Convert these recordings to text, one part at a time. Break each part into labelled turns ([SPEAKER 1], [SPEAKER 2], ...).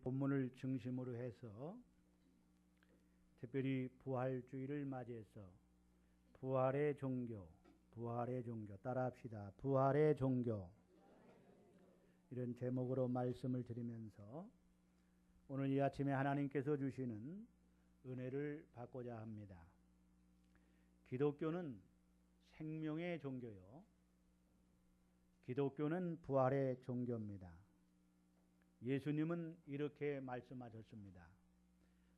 [SPEAKER 1] 본문을 중심으로 해서 특별히 부활주의를 맞이해서 부활의 종교 따라합시다. 부활의 종교, 이런 제목으로 말씀을 드리면서 오늘 이 아침에 하나님께서 주시는 은혜를 받고자 합니다. 기독교는 생명의 종교요, 기독교는 부활의 종교입니다. 예수님은 이렇게 말씀하셨습니다.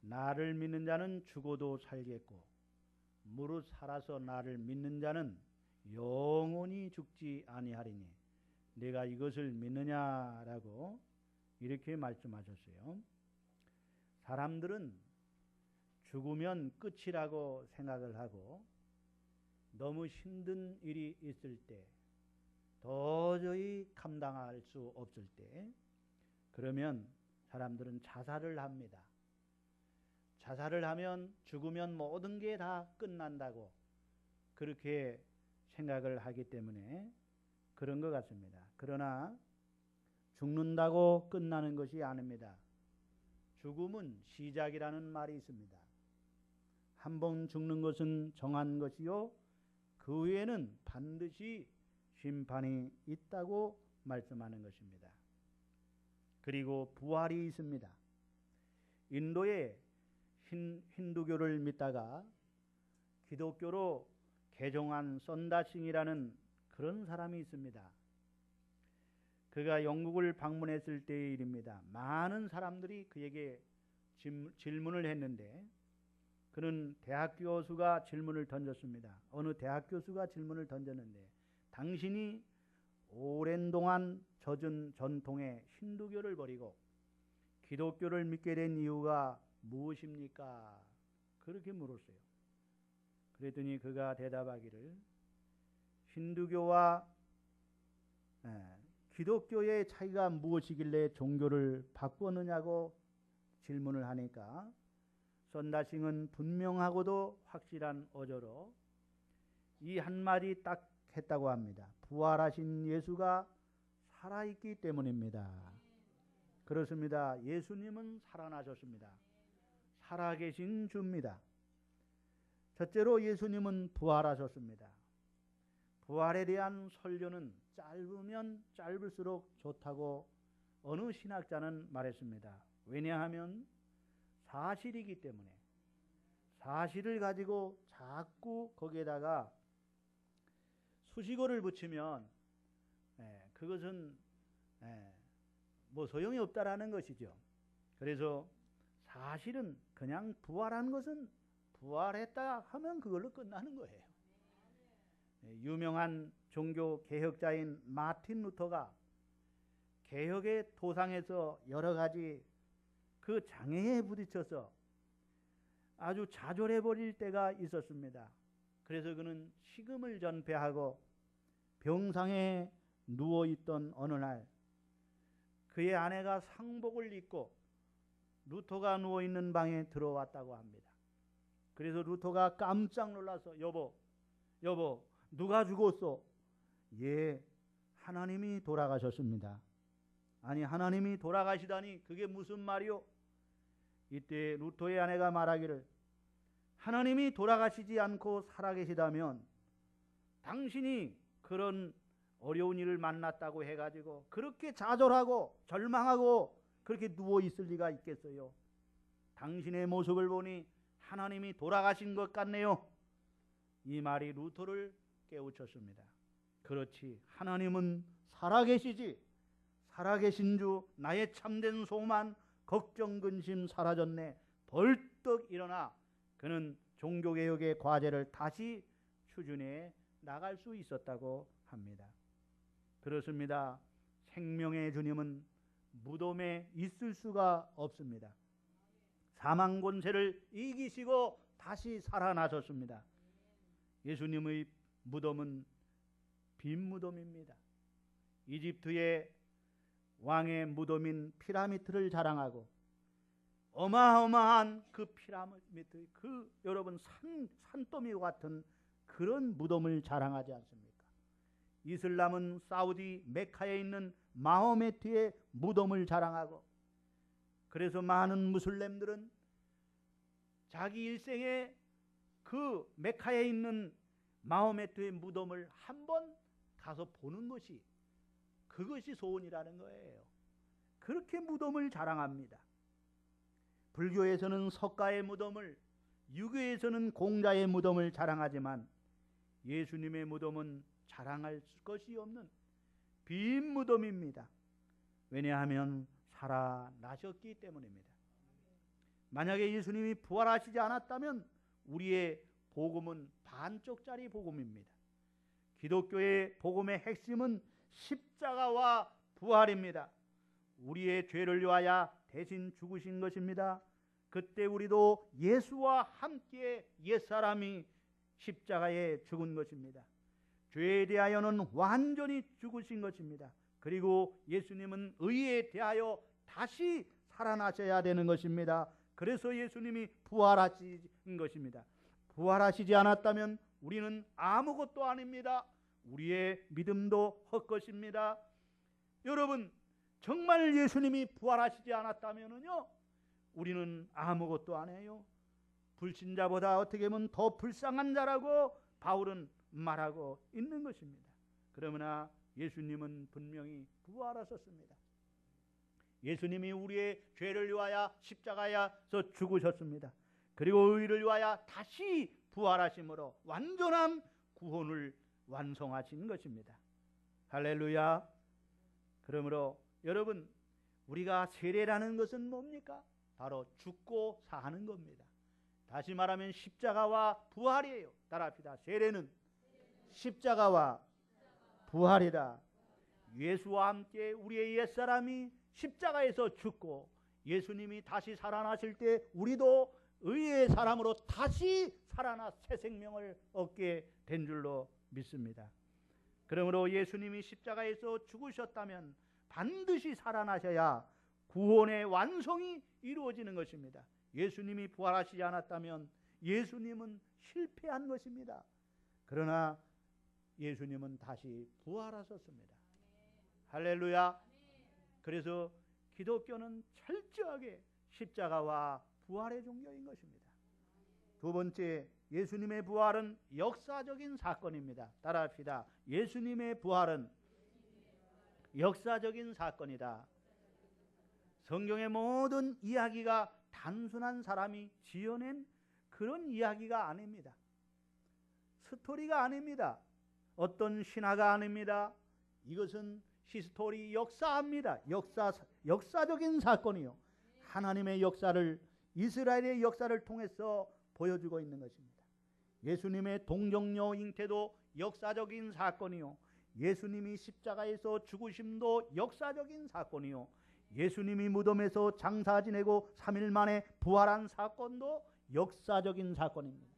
[SPEAKER 1] 나를 믿는 자는 죽어도 살겠고 무릇 살아서 나를 믿는 자는 영원히 죽지 아니하리니 내가 이것을 믿느냐라고 이렇게 말씀하셨어요. 사람들은 죽으면 끝이라고 생각을 하고 너무 힘든 일이 있을 때, 도저히 감당할 수 없을 때, 그러면 사람들은 자살을 합니다. 자살을 하면 죽으면 모든 게 다 끝난다고 그렇게 생각을 하기 때문에 그런 것 같습니다. 그러나 죽는다고 끝나는 것이 아닙니다. 죽음은 시작이라는 말이 있습니다. 한 번 죽는 것은 정한 것이요, 그 후에는 반드시 심판이 있다고 말씀하는 것입니다. 그리고 부활이 있습니다. 인도에 힌두교를 믿다가 기독교로 개종한 선다싱이라는 그런 사람이 있습니다. 그가 영국을 방문했을 때의 일입니다. 많은 사람들이 그에게 질문을 했는데, 그는 대학 교수가 질문을 던졌습니다. 어느 대학 교수가 질문을 던졌는데, 당신이 오랜 동안 젖은 전통의 힌두교를 버리고 기독교를 믿게 된 이유가 무엇입니까? 그렇게 물었어요. 그랬더니 그가 대답하기를, 힌두교와 기독교의 차이가 무엇이길래 종교를 바꾸느냐고 질문을 하니까 선다싱은 분명하고도 확실한 어조로 이 한마디 딱 했다고 합니다. 부활하신 예수가 살아있기 때문입니다. 그렇습니다. 예수님은 살아나셨습니다. 살아계신 주입니다. 첫째로 예수님은 부활하셨습니다. 부활에 대한 설교는 짧으면 짧을수록 좋다고 어느 신학자는 말했습니다. 왜냐하면 사실이기 때문에, 사실을 가지고 자꾸 거기에다가 수식어를 붙이면 그것은 뭐 소용이 없다라는 것이죠. 그래서 사실은 그냥 부활한 것은 부활했다 하면 그걸로 끝나는 거예요. 유명한 종교 개혁자인 마틴 루터가 개혁의 도상에서 여러 가지 그 장애에 부딪혀서 아주 좌절해 버릴 때가 있었습니다. 그래서 그는 식음을 전폐하고 병상에 누워있던 어느 날 그의 아내가 상복을 입고 루터가 누워있는 방에 들어왔다고 합니다. 그래서 루터가 깜짝 놀라서 여보 누가 죽었어? 예, 하나님이 돌아가셨습니다. 아니, 하나님이 돌아가시다니 그게 무슨 말이요? 이때 루터의 아내가 말하기를, 하나님이 돌아가시지 않고 살아계시다면 당신이 그런 어려운 일을 만났다고 해가지고 그렇게 좌절하고 절망하고 그렇게 누워있을 리가 있겠어요? 당신의 모습을 보니 하나님이 돌아가신 것 같네요. 이 말이 루터를 깨우쳤습니다. 그렇지, 하나님은 살아계시지. 살아계신 주, 나의 참된 소만 걱정 근심 사라졌네. 벌떡 일어나 그는 종교개혁의 과제를 다시 추진해 나갈 수 있었다고 합니다. 그렇습니다. 생명의 주님은 무덤에 있을 수가 없습니다. 사망 권세를 이기시고 다시 살아나셨습니다. 예수님의 무덤은 빈 무덤입니다. 이집트의 왕의 무덤인 피라미드를 자랑하고 어마어마한 그 피라미드, 그 여러분 산더미 같은 그런 무덤을 자랑하지 않습니까? 이슬람은 사우디 메카에 있는 마호메트의 무덤을 자랑하고 그래서 많은 무슬림들은 자기 일생에 그 메카에 있는 마호메트의 무덤을 한번 가서 보는 것이, 그것이 소원이라는 거예요. 그렇게 무덤을 자랑합니다. 불교에서는 석가의 무덤을, 유교에서는 공자의 무덤을 자랑하지만 예수님의 무덤은 자랑할 것이 없는 빈 무덤입니다. 왜냐하면 살아나셨기 때문입니다. 만약에 예수님이 부활하시지 않았다면 우리의 복음은 반쪽짜리 복음입니다. 기독교의 복음의 핵심은 십자가와 부활입니다. 우리의 죄를 위하여 대신 죽으신 것입니다. 그때 우리도 예수와 함께 옛사람이 십자가에 죽은 것입니다. 죄에 대하여는 완전히 죽으신 것입니다. 그리고 예수님은 의에 대하여 다시 살아나셔야 되는 것입니다. 그래서 예수님이 부활하신 것입니다. 부활하시지 않았다면 우리는 아무것도 아닙니다. 우리의 믿음도 헛것입니다. 여러분, 정말 예수님이 부활하시지 않았다면요, 우리는 아무것도 안 해요. 불신자보다 어떻게 보면 더 불쌍한 자라고 바울은 말하고 있는 것입니다. 그러나 예수님은 분명히 부활하셨습니다. 예수님이 우리의 죄를 위하여 십자가에서 죽으셨습니다. 그리고 의를 위하여 다시 부활하심으로 완전한 구원을 완성하신 것입니다. 할렐루야. 그러므로 여러분, 우리가 세례라는 것은 뭡니까? 바로 죽고 사는 겁니다. 다시 말하면 십자가와 부활이에요. 따라합시다. 세례는 십자가와 부활이다. 예수와 함께 우리의 옛사람이 십자가에서 죽고 예수님이 다시 살아나실 때 우리도 의의 사람으로 다시 살아나 새 생명을 얻게 된 줄로 믿습니다. 그러므로 예수님이 십자가에서 죽으셨다면 반드시 살아나셔야 구원의 완성이 이루어지는 것입니다. 예수님이 부활하시지 않았다면 예수님은 실패한 것입니다. 그러나 예수님은 다시 부활하셨습니다. 할렐루야. 그래서 기독교는 철저하게 십자가와 부활의 종교인 것입니다. 두 번째, 예수님의 부활은 역사적인 사건입니다. 따라합시다. 예수님의 부활은 역사적인 사건이다. 성경의 모든 이야기가 단순한 사람이 지어낸 그런 이야기가 아닙니다. 스토리가 아닙니다. 어떤 신화가 아닙니다. 이것은 히스토리, 역사입니다. 역사적인 사건이요. 하나님의 역사를, 이스라엘의 역사를 통해서 보여주고 있는 것입니다. 예수님의 동정녀 잉태도 역사적인 사건이요. 예수님이 십자가에서 죽으심도 역사적인 사건이요. 예수님이 무덤에서 장사 지내고 3일 만에 부활한 사건도 역사적인 사건입니다.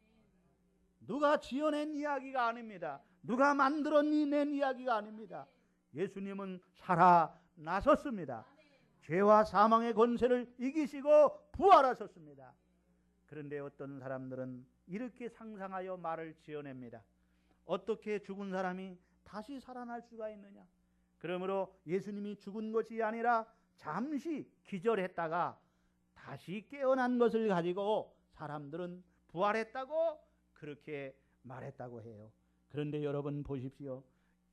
[SPEAKER 1] 누가 지어낸 이야기가 아닙니다. 누가 만들어낸 이야기가 아닙니다. 예수님은 살아나셨습니다. 죄와 사망의 권세를 이기시고 부활하셨습니다. 그런데 어떤 사람들은 이렇게 상상하여 말을 지어냅니다. 어떻게 죽은 사람이 다시 살아날 수가 있느냐? 그러므로 예수님이 죽은 것이 아니라 잠시 기절했다가 다시 깨어난 것을 가지고 사람들은 부활했다고 그렇게 말했다고 해요. 그런데 여러분 보십시오.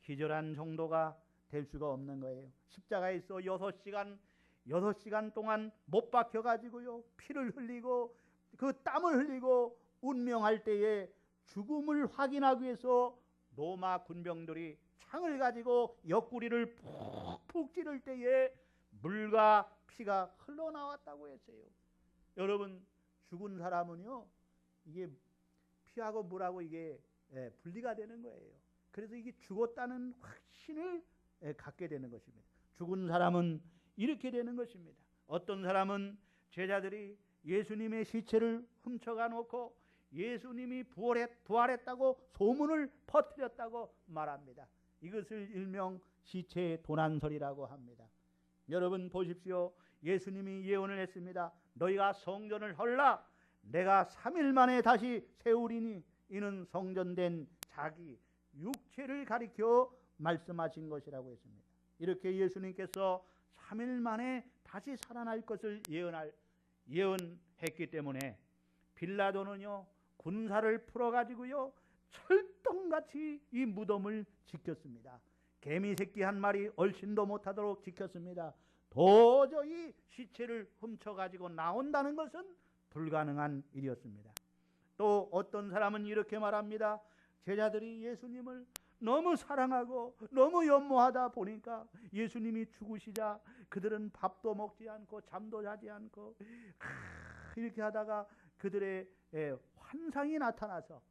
[SPEAKER 1] 기절한 정도가 될 수가 없는 거예요. 십자가에서 6시간 동안 못 박혀가지고요, 피를 흘리고 그 땀을 흘리고 운명할 때에 죽음을 확인하기 위해서 로마 군병들이 창을 가지고 옆구리를 푹푹 찌를 때에 물과 피가 흘러나왔다고 했어요. 여러분, 죽은 사람은요, 이게 피하고 물하고 이게 분리가 되는 거예요. 그래서 이게 죽었다는 확신을 갖게 되는 것입니다. 죽은 사람은 이렇게 되는 것입니다. 어떤 사람은 제자들이 예수님의 시체를 훔쳐가 놓고 예수님이 부활했다고 소문을 퍼뜨렸다고 말합니다. 이것을 일명 시체 도난설이라고 합니다. 여러분 보십시오. 예수님이 예언을 했습니다. 너희가 성전을 헐라 내가 3일 만에 다시 세우리니 이는 성전된 자기 육체를 가리켜 말씀하신 것이라고 했습니다. 이렇게 예수님께서 3일 만에 다시 살아날 것을 예언했기 때문에 빌라도는요 군사를 풀어가지고요 철동같이 이 무덤을 지켰습니다. 개미 새끼 한 마리 얼씬도 못하도록 지켰습니다. 도저히 시체를 훔쳐가지고 나온다는 것은 불가능한 일이었습니다. 또 어떤 사람은 이렇게 말합니다. 제자들이 예수님을 너무 사랑하고 너무 연모하다 보니까 예수님이 죽으시자 그들은 밥도 먹지 않고 잠도 자지 않고 이렇게 하다가 그들의 환상이 나타나서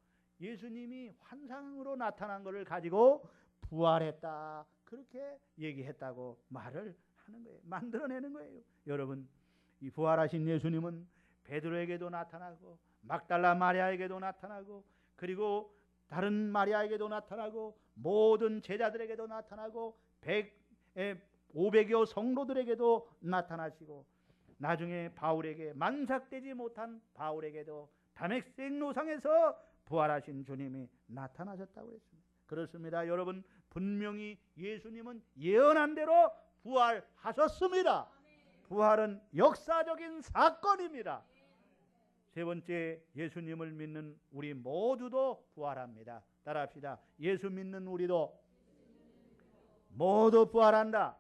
[SPEAKER 1] 예수님이 환상으로 나타난 것을 가지고 부활했다 그렇게 얘기했다고 말을 하는 거예요. 만들어내는 거예요. 여러분, 이 부활하신 예수님은 베드로에게도 나타나고 막달라 마리아에게도 나타나고 그리고 다른 마리아에게도 나타나고 모든 제자들에게도 나타나고 500여 성도들에게도 나타나시고 나중에 바울에게 만삭되지 못한 바울에게도 다메섹 노상에서 부활하신 주님이 나타나셨다고 했습니다. 그렇습니다. 여러분, 분명히 예수님은 예언한 대로 부활하셨습니다. 부활은 역사적인 사건입니다. 세 번째, 예수님을 믿는 우리 모두도 부활합니다. 따라합시다. 예수 믿는 우리도 모두 부활한다.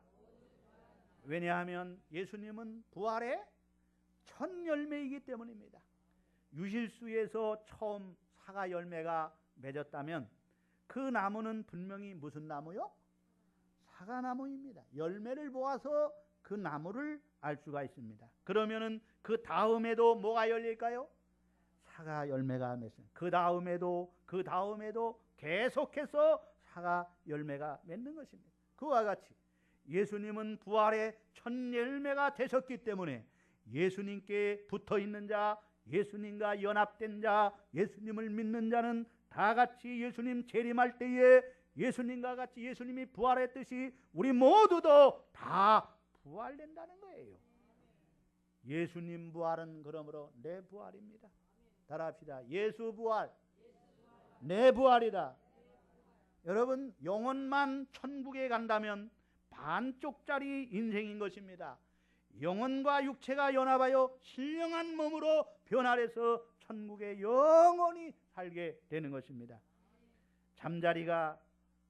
[SPEAKER 1] 왜냐하면 예수님은 부활의 첫 열매이기 때문입니다. 유실수에서 처음 사과 열매가 맺었다면 그 나무는 분명히 무슨 나무요? 사과나무입니다. 열매를 보아서 그 나무를 알 수가 있습니다. 그러면은 그 다음에도 뭐가 열릴까요? 사과 열매가 맺습니다. 그 다음에도 계속해서 사과 열매가 맺는 것입니다. 그와 같이 예수님은 부활의 첫 열매가 되셨기 때문에 예수님께 붙어 있는 자, 예수님과 연합된 자, 예수님을 믿는 자는 다 같이 예수님 재림할 때에 예수님과 같이 예수님이 부활했듯이 우리 모두도 다 부활된다는 거예요. 예수님 부활은 그러므로 내 부활입니다. 따라합시다. 예수 부활, 내 부활이다. 여러분, 영혼만 천국에 간다면 반쪽짜리 인생인 것입니다. 영혼과 육체가 연합하여 신령한 몸으로 변화해서 천국에 영원히 살게 되는 것입니다. 잠자리가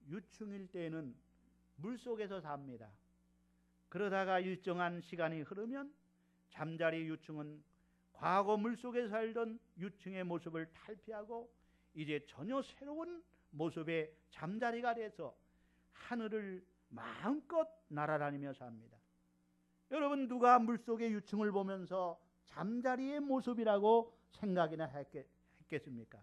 [SPEAKER 1] 유충일 때에는 물속에서 삽니다. 그러다가 일정한 시간이 흐르면 잠자리 유충은 과거 물속에 살던 유충의 모습을 탈피하고 이제 전혀 새로운 모습의 잠자리가 돼서 하늘을 마음껏 날아다니며 삽니다. 여러분, 누가 물속의 유충을 보면서 잠자리의 모습이라고 생각이나 했겠습니까?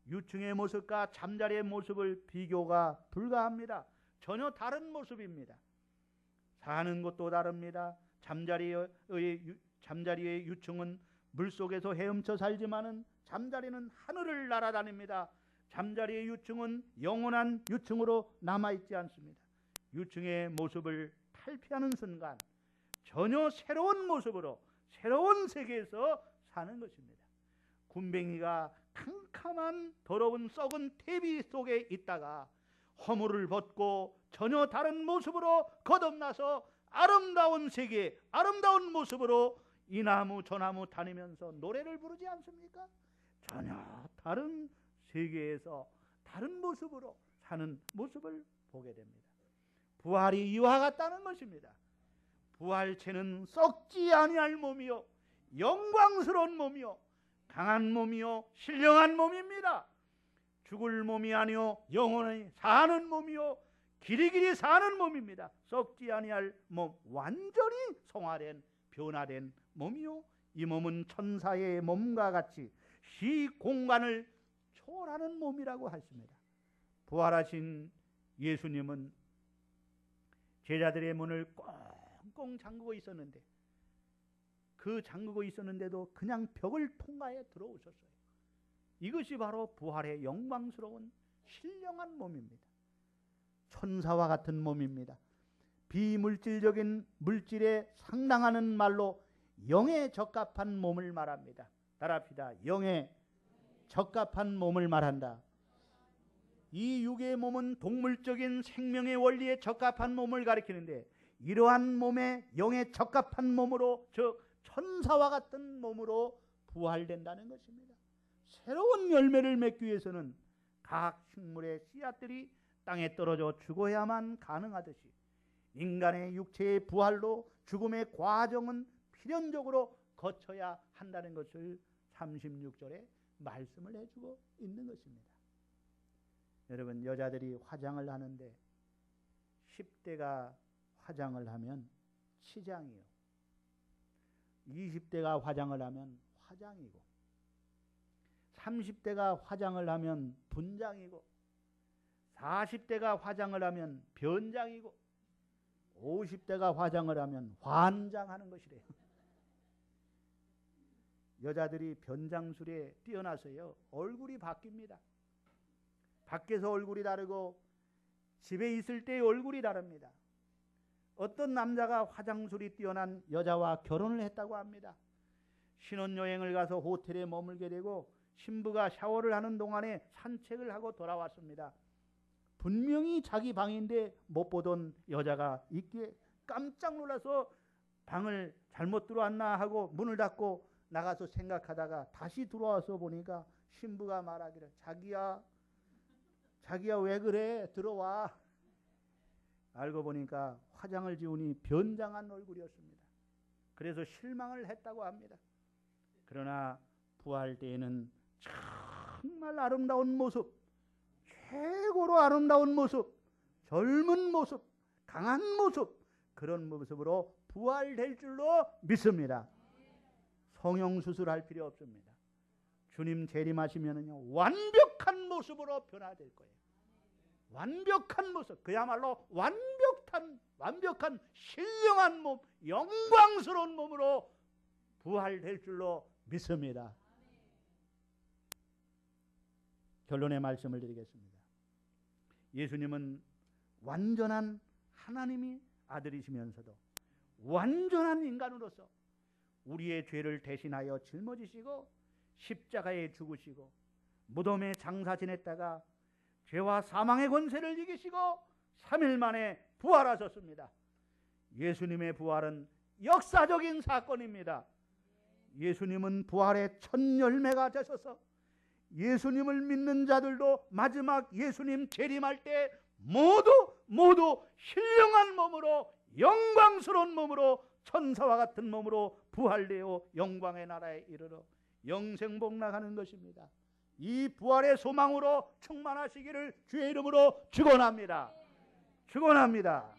[SPEAKER 1] 유충의 모습과 잠자리의 모습을 비교가 불가합니다. 전혀 다른 모습입니다. 사는 것도 다릅니다. 잠자리의 유충은 물속에서 헤엄쳐 살지만은 잠자리는 하늘을 날아다닙니다. 잠자리의 유충은 영원한 유충으로 남아있지 않습니다. 유충의 모습을 탈피하는 순간 전혀 새로운 모습으로 새로운 세계에서 사는 것입니다. 군뱅이가 캄캄한 더러운 썩은 퇴비 속에 있다가 허물을 벗고 전혀 다른 모습으로 거듭나서 아름다운 세계, 아름다운 모습으로 이 나무 저 나무 다니면서 노래를 부르지 않습니까? 전혀 다른 세계에서 다른 모습으로 사는 모습을 보게 됩니다. 부활이 이와 같다는 것입니다. 부활체는 썩지 아니할 몸이요 영광스러운 몸이요 강한 몸이요 신령한 몸입니다. 죽을 몸이 아니요 영원히 사는 몸이요 길이길이 사는 몸입니다. 썩지 아니할 몸, 완전히 성화된 변화된 몸이요 이 몸은 천사의 몸과 같이 시 공간을 초월하는 몸이라고 하십니다. 부활하신 예수님은 제자들의 문을 꽁꽁 잠그고 있었는데 그 잠그고 있었는데도 그냥 벽을 통과해 들어오셨어요. 이것이 바로 부활의 영광스러운 신령한 몸입니다. 천사와 같은 몸입니다. 비물질적인 물질에 상당하는 말로 영에 적합한 몸을 말합니다. 따라합시다. 영에 적합한 몸을 말한다. 이 육의 몸은 동물적인 생명의 원리에 적합한 몸을 가리키는데 이러한 몸에 영에 적합한 몸으로, 즉 천사와 같은 몸으로 부활된다는 것입니다. 새로운 열매를 맺기 위해서는 각 식물의 씨앗들이 땅에 떨어져 죽어야만 가능하듯이 인간의 육체의 부활로 죽음의 과정은 필연적으로 거쳐야 한다는 것을 36절에 말씀을 해주고 있는 것입니다. 여러분, 여자들이 화장을 하는데 10대가 화장을 하면 치장이요, 20대가 화장을 하면 화장이고, 30대가 화장을 하면 분장이고, 40대가 화장을 하면 변장이고, 50대가 화장을 하면 환장하는 것이래요. 여자들이 변장술에 뛰어나서요, 얼굴이 바뀝니다. 밖에서 얼굴이 다르고 집에 있을 때의 얼굴이 다릅니다. 어떤 남자가 화장술이 뛰어난 여자와 결혼을 했다고 합니다. 신혼여행을 가서 호텔에 머물게 되고 신부가 샤워를 하는 동안에 산책을 하고 돌아왔습니다. 분명히 자기 방인데 못 보던 여자가 있기에 깜짝 놀라서 방을 잘못 들어왔나 하고 문을 닫고 나가서 생각하다가 다시 들어와서 보니까 신부가 말하기를, 자기야 왜 그래, 들어와. 알고 보니까 화장을 지우니 변장한 얼굴이었습니다. 그래서 실망을 했다고 합니다. 그러나 부활 때에는 정말 아름다운 모습, 최고로 아름다운 모습, 젊은 모습, 강한 모습, 그런 모습으로 부활될 줄로 믿습니다. 성형수술할 필요 없습니다. 주님 재림하시면은요, 완벽한 모습으로 변화될 거예요. 완벽한 모습, 그야말로 완벽한 신령한 몸, 영광스러운 몸으로 부활될 줄로 믿습니다. 결론의 말씀을 드리겠습니다. 예수님은 완전한 하나님이 아들이시면서도 완전한 인간으로서 우리의 죄를 대신하여 짊어지시고 십자가에 죽으시고 무덤에 장사 지냈다가 죄와 사망의 권세를 이기시고 3일 만에 부활하셨습니다. 예수님의 부활은 역사적인 사건입니다. 예수님은 부활의 첫 열매가 되셔서 예수님을 믿는 자들도 마지막 예수님 재림할 때 모두 신령한 몸으로, 영광스러운 몸으로, 천사와 같은 몸으로 부활되어 영광의 나라에 이르러 영생복락하는 것입니다. 이 부활의 소망으로 충만하시기를 주의 이름으로 축원합니다. 축원합니다.